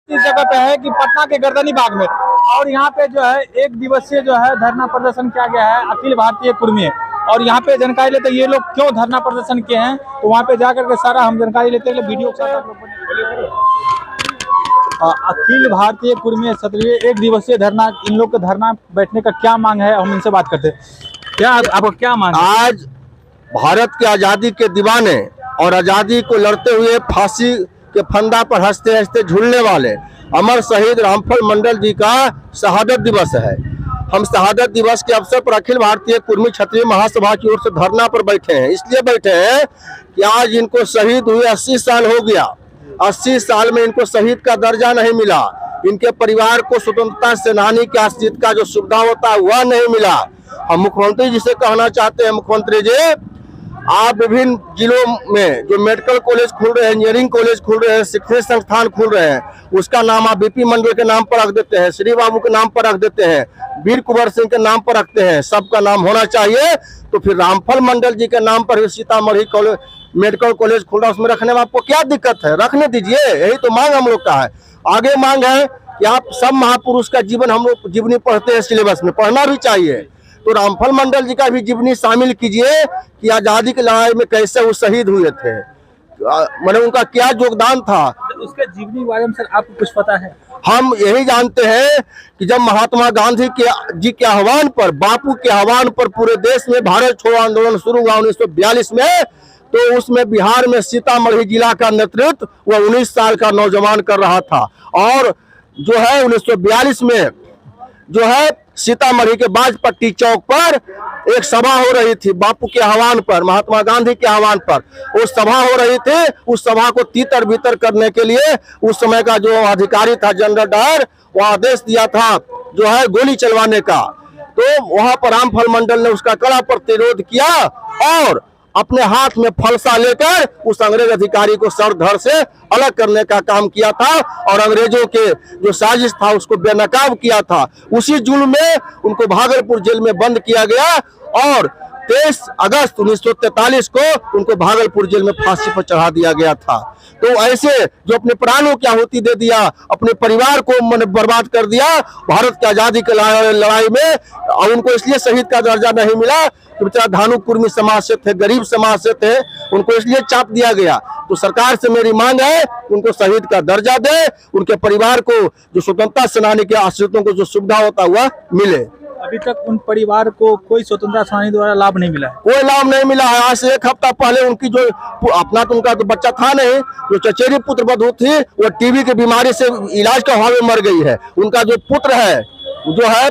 इस जगह पे है कि पटना के गर्दनी बाग में, और यहाँ पे जो है 1 दिवसीय जो है धरना प्रदर्शन किया गया है अखिल भारतीय कुर्मी। और यहाँ पे जानकारी लेते हैं ये लोग क्यों धरना प्रदर्शन किए हैं, तो वहाँ पे जाकर के सारा हम जानकारी लेते हैं। वीडियो के साथ अखिल भारतीय कुर्मी क्षत्रिय 1 दिवसीय धरना, इन लोग का धरना बैठने का क्या मांग है, हम इनसे बात करते हैं। क्या आपका क्या मांग है? आज भारत की आज़ादी के दीवाने और आज़ादी को लड़ते हुए फांसी के फंदा पर हंसते हंसते झूलने वाले अमर शहीद रामफल मंडल जी का शहादत दिवस है। हम शहादत दिवस के अवसर पर अखिल भारतीय कुर्मी क्षत्रिय महासभा की ओर से धरना पर बैठे हैं। इसलिए बैठे हैं कि आज इनको शहीद हुए 80 साल हो गया। 80 साल में इनको शहीद का दर्जा नहीं मिला। इनके परिवार को स्वतंत्रता सेनानी के आश्रित का जो सुविधा होता है वह नहीं मिला। हम मुख्यमंत्री जी से कहना चाहते हैं, मुख्यमंत्री जी आप विभिन्न जिलों में जो मेडिकल कॉलेज खुल रहे हैं, इंजीनियरिंग कॉलेज खुल रहे हैं, शिक्षण संस्थान खुल रहे हैं, उसका नाम आप बीपी मंडल के नाम पर रख देते हैं, श्री बाबू के नाम पर रख देते हैं, वीर कुंवर सिंह के नाम पर रखते हैं। सबका नाम होना चाहिए। तो फिर रामफल मंडल जी के नाम पर सीतामढ़ी कॉलेज मेडिकल कॉलेज खुल रहा है, उसमें रखने में आपको क्या दिक्कत है? रखने दीजिए। यही तो मांग हम लोग का है। आगे मांग है कि आप सब महापुरुष का जीवन हम लोग जीवनी पढ़ते हैं, सिलेबस में पढ़ना भी चाहिए, तो रामफल मंडल जी का भी जीवनी शामिल कीजिए कि आजादी की लड़ाई में कैसे वो शहीद हुए थे, मतलब उनका क्या योगदान था। उसके जीवनी के बारे में सर आपको कुछ पता है? हम यही जानते हैं कि जब महात्मा गांधी जी के आह्वान पर, बापू के आह्वान पर पूरे देश में भारत छोड़ो आंदोलन शुरू हुआ 1942 में, तो उसमें बिहार में सीतामढ़ी जिला का नेतृत्व वह 19 साल का नौजवान कर रहा था। और जो है 1942 में जो है सीतामढ़ी के बाजपट्टी चौक पर एक सभा हो रही थी बापू के आह्वान पर, महात्मा गांधी के आह्वान पर वो सभा हो रही थी। उस सभा को तीतर बीतर करने के लिए उस समय का जो अधिकारी था जनरल डायर, वो आदेश दिया था जो है गोली चलवाने का। तो वहां पर रामफल मंडल ने उसका कड़ा प्रतिरोध किया और अपने हाथ में फलसा लेकर उस अंग्रेज अधिकारी को सर धड़ से अलग करने का काम किया था और अंग्रेजों के जो साजिश था उसको बेनकाब किया था। उसी जुल्म में उनको भागलपुर जेल में बंद किया गया और 23 अगस्त 1943 को उनको भागलपुर जेल में फांसी पर चढ़ा दिया गया था। तो ऐसे जो अपने प्राणों की आहुति दे दिया, अपने परिवार को बर्बाद कर दिया भारत की आजादी की लड़ाई में, और उनको इसलिए शहीद का दर्जा नहीं मिला कि बेचारा धानु कुर्मी समाज से थे, गरीब समाज से थे, उनको इसलिए चाप दिया गया। तो सरकार से मेरी मांग है उनको शहीद का दर्जा दे, उनके परिवार को जो स्वतंत्रता सेनानी के आश्रितों को जो सुविधा होता हुआ मिले। अभी तक उन परिवार को कोई स्वतंत्रता सेनानी द्वारा लाभ नहीं मिला है? कोई लाभ नहीं मिला है। आज से 1 हफ्ता पहले उनकी जो अपना तो उनका तो बच्चा था नहीं, जो चचेरी पुत्र वधू थी वो टीबी की बीमारी से इलाज का अभाव में मर गई है। उनका जो पुत्र है जो है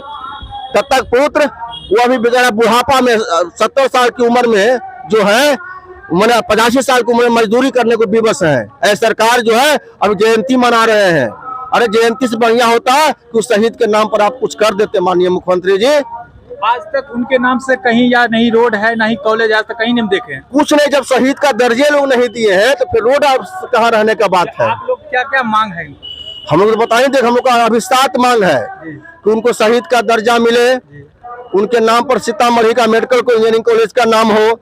दत्तक पुत्र, वो अभी बेचारा बुढ़ापा में 70 साल की उम्र में जो है मैंने 85 साल की उम्र में मजदूरी करने को विवश है। सरकार जो है अभी जयंती मना रहे हैं। अरे जयंती से बढ़िया होता है कि उस शहीद के नाम पर आप कुछ कर देते माननीय मुख्यमंत्री जी। आज तक उनके नाम से कहीं या नहीं रोड है, ना ही कॉलेज, आज तक कहीं नहीं देखे कुछ नहीं। जब शहीद का दर्जे लोग नहीं दिए हैं तो फिर रोड कहाँ रहने का बात है। आप लोग क्या क्या मांग है? हम लोग तो बताएं, देख हम लोग का अभिष्ट मांग है कि उनको शहीद का दर्जा मिले, उनके नाम पर सीतामढ़ी का मेडिकल इंजीनियरिंग कॉलेज का नाम हो।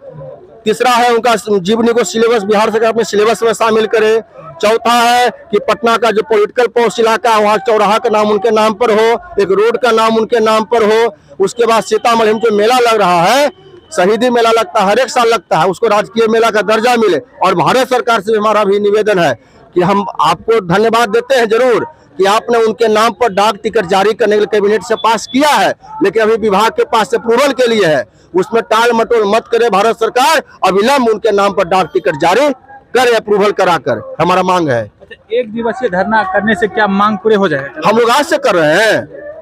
तीसरा है उनका जीवनी को सिलेबस बिहार सरकार अपने सिलेबस में शामिल करे। चौथा है कि पटना का जो पॉलिटिकल पोस्ट इलाका है वहाँ चौराहा का नाम उनके नाम पर हो, एक रोड का नाम उनके नाम पर हो। उसके बाद सीतामढ़ी में जो मेला लग रहा है, शहीदी मेला लगता है, हर एक साल लगता है, उसको राजकीय मेला का दर्जा मिले। और भारत सरकार से हमारा भी निवेदन है कि हम आपको धन्यवाद देते हैं जरूर कि आपने उनके नाम पर डाक टिकट जारी करने के लिए कैबिनेट से पास किया है, लेकिन अभी विभाग के पास अप्रूवल के लिए है। उसमें टाल मटोल मत करे भारत सरकार, अविलंब उनके नाम पर डाक टिकट जारी करे, अप्रूवल कराकर। हमारा मांग है। अच्छा, 1 दिवसीय धरना करने से क्या मांग पूरे हो जाएगा? हम लोग आज से कर रहे हैं।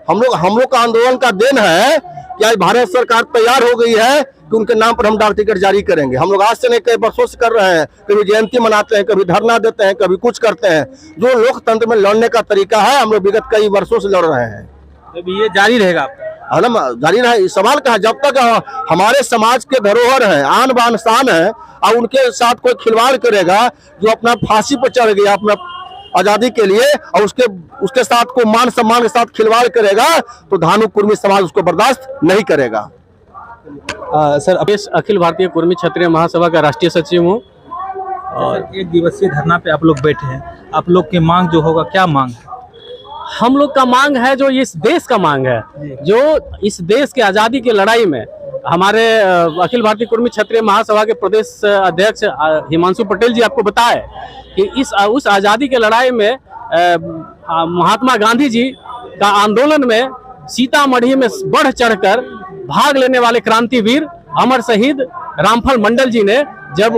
हम लोग का आंदोलन का देन है कि आज भारत सरकार तैयार हो गई है कि उनके नाम पर हम डाक टिकट जारी करेंगे। हम लोग आज से नहीं, कई वर्षों से कर रहे हैं। कभी जयंती मनाते हैं, कभी धरना देते हैं, कभी कुछ करते हैं। जो लोकतंत्र में लड़ने का तरीका है हम लोग विगत कई वर्षों से लड़ रहे हैं। तो ये जारी रहेगा आपका? जारी रहे। सवाल का है, जब तक हमारे समाज के धरोहर है, आन बान शान है, और उनके साथ कोई खिलवाड़ करेगा जो अपना फांसी पर चढ़ गया अपना आजादी के लिए, और उसके साथ को मान सम्मान के साथ खिलवाड़ करेगा, तो धानु कुर्मी समाज उसको बर्दाश्त नहीं करेगा। सर अखिल भारतीय कुर्मी क्षत्रिय महासभा का राष्ट्रीय सचिव हूँ और 1 दिवसीय धरना पे आप लोग बैठे हैं। आप लोग की मांग जो होगा, क्या मांग है? हम लोग का मांग है, जो इस देश का मांग है, जो इस देश के आज़ादी की लड़ाई में हमारे अखिल भारतीय कुर्मी क्षत्रिय महासभा के प्रदेश अध्यक्ष हिमांशु पटेल जी आपको बताए कि उस आज़ादी के लड़ाई में महात्मा गांधी जी का आंदोलन में सीतामढ़ी में बढ़ चढ़कर भाग लेने वाले क्रांतिवीर अमर शहीद रामफल मंडल जी ने जब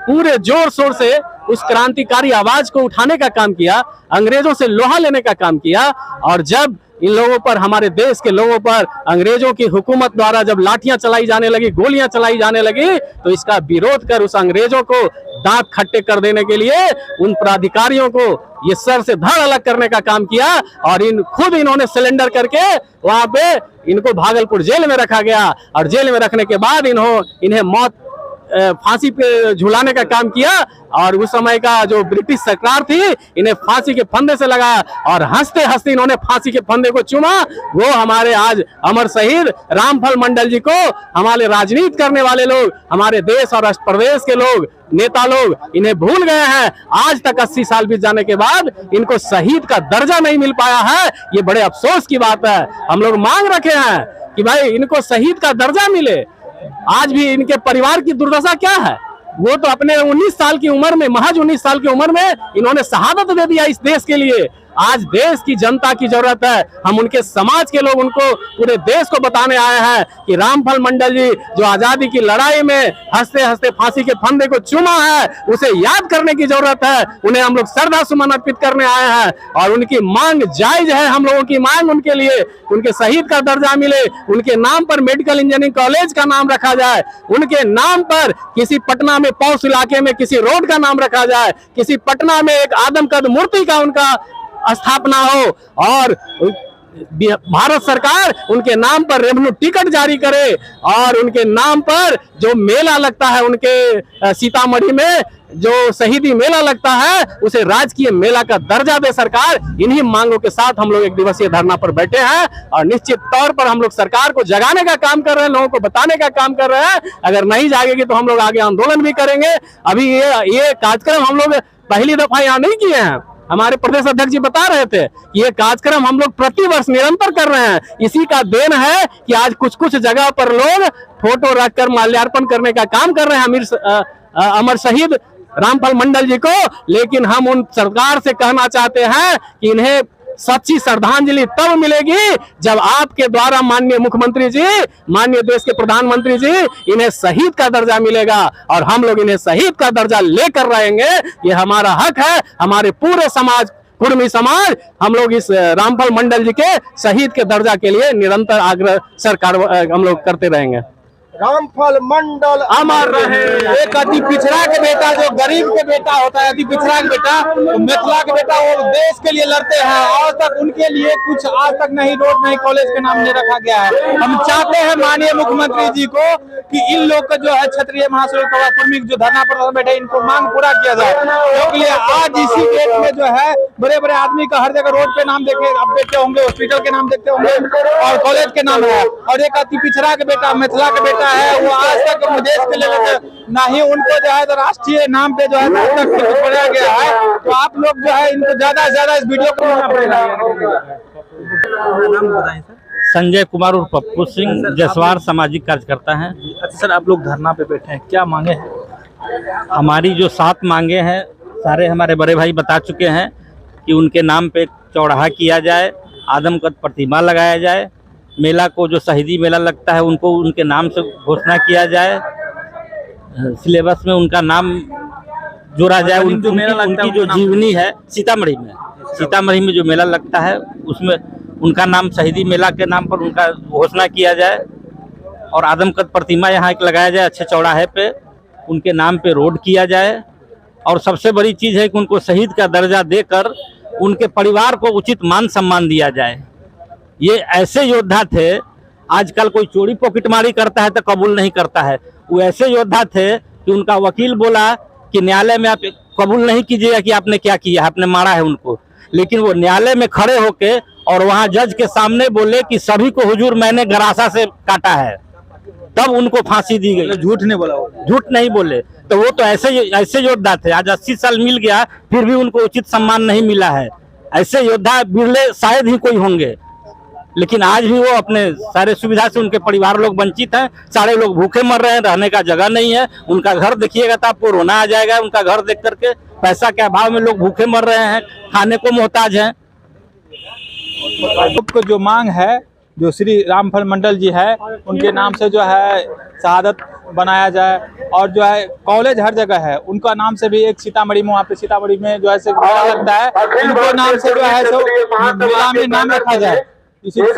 पूरे जोर शोर से उस क्रांतिकारी आवाज को उठाने का काम किया, अंग्रेजों से लोहा लेने का काम किया, और जब इन लोगों पर, हमारे देश के लोगों पर अंग्रेजों की हुकूमत द्वारा जब लाठियां चलाई जाने लगी, गोलियां चलाई जाने लगी, तो इसका विरोध कर उस अंग्रेजों को दांत खट्टे कर देने के लिए उन प्राधिकारियों को ये सर से धड़ अलग करने का काम किया, और खुद इन्होंने सिलेंडर करके वहां पे इनको भागलपुर जेल में रखा गया, और जेल में रखने के बाद इन्हें मौत फांसी पे झुलाने का काम किया, और उस समय का जो ब्रिटिश सरकार थी इन्हें फांसी के फंदे से लगा, और हंसते हंसते इन्होंने फांसी के फंदे को चूमा। वो हमारे आज अमर शहीद रामफल मंडल जी को हमारे राजनीति करने वाले लोग, हमारे देश और प्रदेश के लोग, नेता लोग इन्हें भूल गए हैं। आज तक 80 साल बीत जाने के बाद इनको शहीद का दर्जा नहीं मिल पाया है, ये बड़े अफसोस की बात है। हम लोग मांग रखे हैं कि भाई इनको शहीद का दर्जा मिले। आज भी इनके परिवार की दुर्दशा क्या है, वो तो अपने 19 साल की उम्र में, महज 19 साल की उम्र में इन्होंने शहादत दे दिया इस देश के लिए। आज देश की जनता की जरूरत है, हम उनके समाज के लोग उनको पूरे देश को बताने आए हैं कि रामफल मंडल जी जो आजादी की लड़ाई में हंसते हंसते फांसी के फंदे को चूमा है, उसे याद करने की जरूरत है। उन्हें हम लोग श्रद्धा सुमन अर्पित करने आए हैं, और उनकी मांग जायज है। हम लोगों की मांग उनके लिए, उनके शहीद का दर्जा मिले, उनके नाम पर मेडिकल इंजीनियरिंग कॉलेज का नाम रखा जाए, उनके नाम पर किसी पटना में पौष इलाके में किसी रोड का नाम रखा जाए, किसी पटना में एक आदमकद मूर्ति का उनका स्थापना हो, और भारत सरकार उनके नाम पर रेवेन्यू टिकट जारी करे, और उनके नाम पर जो मेला लगता है, उनके सीतामढ़ी में जो शहीदी मेला लगता है, उसे राजकीय मेला का दर्जा दे सरकार। इन्हीं मांगों के साथ हम लोग एक दिवसीय धरना पर बैठे हैं, और निश्चित तौर पर हम लोग सरकार को जगाने का काम कर रहे हैं, लोगों को बताने का काम कर रहे हैं। अगर नहीं जागेगी तो हम लोग आगे आंदोलन भी करेंगे। अभी ये कार्यक्रम हम लोग पहली दफा यहाँ नहीं किए हैं, हमारे प्रदेश अध्यक्ष जी बता रहे थे कि ये कार्यक्रम हम लोग प्रतिवर्ष निरंतर कर रहे हैं। इसी का देन है कि आज कुछ कुछ जगह पर लोग फोटो रखकर माल्यार्पण करने का काम कर रहे हैं अमर शहीद रामफल मंडल जी को। लेकिन हम उन सरकार से कहना चाहते हैं कि इन्हें सच्ची श्रद्धांजलि तब मिलेगी जब आपके द्वारा माननीय मुख्यमंत्री जी, माननीय देश के प्रधानमंत्री जी, इन्हें शहीद का दर्जा मिलेगा, और हम लोग इन्हें शहीद का दर्जा लेकर रहेंगे। ये हमारा हक है। हमारे पूरे समाज, कुर्मी समाज, हम लोग इस रामफल मंडल जी के शहीद के दर्जा के लिए निरंतर आग्रह सरकार हम लोग करते रहेंगे। रामफल मंडल अमर रहे। एक अति पिछड़ा के बेटा, जो गरीब के बेटा होता है, अति पिछड़ा के बेटा, मिथिला के बेटा, वो देश के लिए लड़ते हैं। आज तक उनके लिए कुछ, आज तक नहीं रोड नहीं कॉलेज के नाम नहीं रखा गया है। हम चाहते हैं माननीय मुख्यमंत्री जी को कि इन लोग का जो है क्षत्रिय महासभा कुर्मी जो धरना पर बैठे, इनको मांग पूरा किया जाए। क्योंकि आज इसी डेट में जो है बड़े बड़े आदमी का हर जगह रोड पे नाम देखे आप देखते होंगे, हॉस्पिटल के नाम देखते होंगे, और कॉलेज के नाम है। और एक अति पिछड़ा के बेटा, मिथिला के बेटा है, वो आज तक देश के लिए ना ही उनको जो है राष्ट्रीय नाम पे जो है पढ़ाया गया है। तो आप लोग जो है इनको ज्यादा से ज्यादा इस वीडियो को नाम बताएं सर। संजय कुमार और पप्पू सिंह, जसवार सामाजिक कार्यकर्ता हैं। अच्छा सर, आप लोग धरना पे बैठे हैं, क्या मांगे हैं? हमारी जो 7 मांगे हैं, सारे हमारे बड़े भाई बता चुके हैं कि उनके नाम पे चौराहा किया जाए, आदमकद प्रतिमा लगाया जाए, मेला को जो शहीदी मेला लगता है उनको उनके नाम से घोषणा किया जाए, सिलेबस में उनका नाम जोड़ा जाए। उनकी जो जीवनी है सीतामढ़ी में जो मेला लगता है उसमें उनका नाम शहीदी मेला के नाम पर उनका घोषणा किया जाए, और आदमकद प्रतिमा यहाँ एक लगाया जाए अच्छे चौराहे पे, उनके नाम पे रोड किया जाए। और सबसे बड़ी चीज़ है कि उनको शहीद का दर्जा देकर उनके परिवार को उचित मान सम्मान दिया जाए। ये ऐसे योद्धा थे, आजकल कोई चोरी पॉकेटमारी करता है तो कबूल नहीं करता है, वो ऐसे योद्धा थे कि उनका वकील बोला कि न्यायालय में आप कबूल नहीं कीजिएगा कि आपने क्या किया, आपने मारा है उनको। लेकिन वो न्यायालय में खड़े होके और वहाँ जज के सामने बोले कि सभी को हुजूर मैंने गरासा से काटा है, तब उनको फांसी दी गई। झूठ नहीं बोला, झूठ नहीं बोले। तो वो तो ऐसे योद्धा थे। आज 80 साल मिल गया फिर भी उनको उचित सम्मान नहीं मिला है। ऐसे योद्धा बिरले शायद ही कोई होंगे, लेकिन आज भी वो अपने सारे सुविधा से उनके परिवार लोग वंचित हैं। सारे लोग भूखे मर रहे हैं, रहने का जगह नहीं है। उनका घर देखिएगा तो आपको रोना आ जाएगा। उनका घर देख करके पैसा के अभाव में लोग भूखे मर रहे हैं, खाने को मोहताज हैं। को जो मांग है, जो श्री रामफल मंडल जी है उनके नाम से जो है शहादत बनाया जाए, और जो है कॉलेज हर जगह है, उनका नाम से भी एक सीतामढ़ी में, वहाँ पे सीतामढ़ी में जो है मेला लगता है, उनके नाम से जो है मेला में नाम रखा जाए। इसी